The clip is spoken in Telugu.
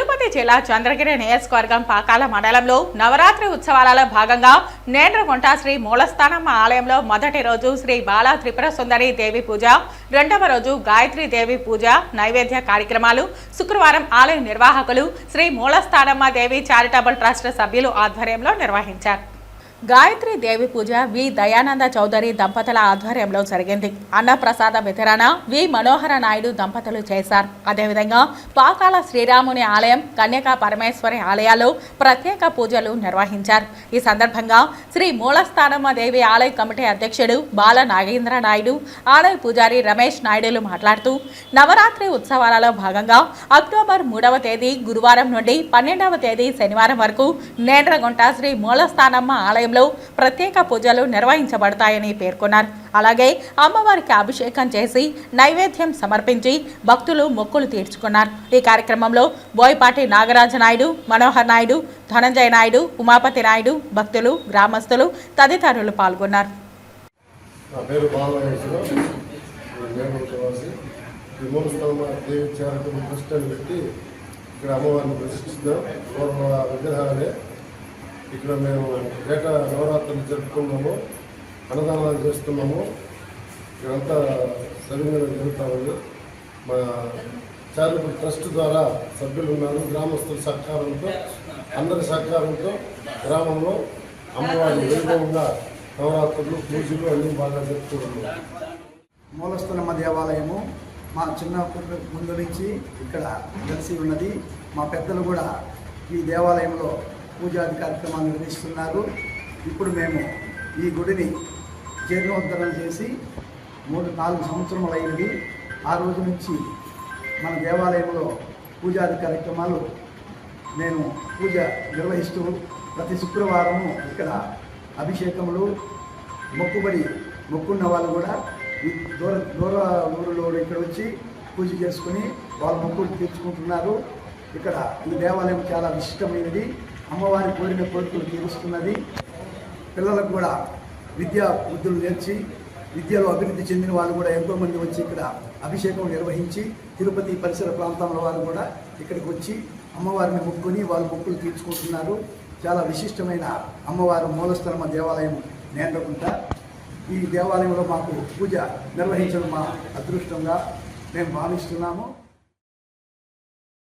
తిరుపతి జిల్లా చంద్రగిరి నియోజకవర్గం పాకాల మండలంలో నవరాత్రి ఉత్సవాలలో భాగంగా నేండ్రగుంట శ్రీ మూలస్థానమ్మ ఆలయంలో మొదటి రోజు శ్రీ బాలా త్రిపుర సుందరి దేవి పూజ, రెండవ రోజు గాయత్రి దేవి పూజ నైవేద్య కార్యక్రమాలు శుక్రవారం ఆలయ నిర్వాహకులు శ్రీ మూలస్థానమ్మ దేవి చారిటబుల్ ట్రస్ట్ సభ్యులు ఆధ్వర్యంలో నిర్వహించారు. గాయత్రి దేవి పూజ వి దయానంద చౌదరి దంపతుల ఆధ్వర్యంలో జరిగింది. అన్నప్రసాద వితరణ వి మనోహర నాయుడు దంపతులు చేశారు. అదేవిధంగా పాకాల శ్రీరాముని ఆలయం, కన్యకా పరమేశ్వరి ఆలయాల్లో ప్రత్యేక పూజలు నిర్వహించారు. ఈ సందర్భంగా శ్రీ మూలస్థానమ్మ దేవి ఆలయ కమిటీ అధ్యక్షుడు బాల నాగేంద్ర నాయుడు, ఆలయ పూజారి రమేష్ నాయుడులు మాట్లాడుతూ నవరాత్రి ఉత్సవాలలో భాగంగా అక్టోబర్ 3వ తేదీ గురువారం నుండి 12వ తేదీ శనివారం వరకు నేండ్రగుంట శ్రీ మూలస్థానమ్మ ఆలయం ప్రత్యేక పూజలు నిర్వహించబడతాయని పేర్కొన్నారు. అలాగే అమ్మవారికి అభిషేకం చేసి నైవేద్యం సమర్పించి భక్తులు మొక్కులు తీర్చుకున్నారు. ఈ కార్యక్రమంలో బోయపాటి నాగరాజ నాయుడు, మనోహర్ నాయుడు, ధనంజయ నాయుడు, ఉమాపతి నాయుడు, భక్తులు, గ్రామస్తులు తదితరులు పాల్గొన్నారు. ఇక్కడ మేము ఏటా నవరాత్రులు జరుపుకున్నాము, అన్నదానాలు చేస్తున్నాము. ఇక్కడంతా సరిగ్గా జరుగుతూ ఉంది. మా చారిటబుల్ ట్రస్ట్ ద్వారా సభ్యులు ఉన్నారు. గ్రామస్తుల సహకారంతో, అందరి సహకారంతో గ్రామంలో అమ్మవారి వైభవంగా నవరాత్రులు, పూజలు అన్నీ బాగా జరుపుకుంటున్నాము. మూలస్థానమ్మ దేవాలయము మా చిన్నప్పటి ముందు నుంచి ఇక్కడ కలిసి ఉన్నది. మా పెద్దలు కూడా ఈ దేవాలయంలో పూజాది కార్యక్రమాలు నిర్వహిస్తున్నారు. ఇప్పుడు మేము ఈ గుడిని జీర్ణోద్ధరణ చేసి 3-4 సంవత్సరములు అయింది. ఆ రోజు నుంచి మన దేవాలయంలో పూజాది కార్యక్రమాలు నేను పూజ నిర్వహిస్తూ ప్రతి శుక్రవారము ఇక్కడ అభిషేకములు, మొక్కున్న వాళ్ళు కూడా దూర ఊరిలో ఇక్కడ వచ్చి పూజ చేసుకుని వాళ్ళ మొక్కులు తీర్చుకుంటున్నారు. ఇక్కడ ఈ దేవాలయం చాలా విశిష్టమైనది. అమ్మవారి కోరిన కోరికలు తీరుస్తున్నది. పిల్లలకు కూడా విద్యా బుద్ధులు నేర్చి విద్యలో అభివృద్ధి చెందిన వాళ్ళు కూడా ఎంతోమంది వచ్చి ఇక్కడ అభిషేకం నిర్వహించి తిరుపతి పరిసర ప్రాంతంలో వారు కూడా ఇక్కడికి వచ్చి అమ్మవారిని మొక్కుని వాళ్ళ మొక్కులు తీర్చుకుంటున్నారు. చాలా విశిష్టమైన అమ్మవారు మూలస్థానమ్మ దేవాలయం నేండ్రగుంట. ఈ దేవాలయంలో మాకు పూజ నిర్వహించడం మా అదృష్టంగా మేము భావిస్తున్నాము.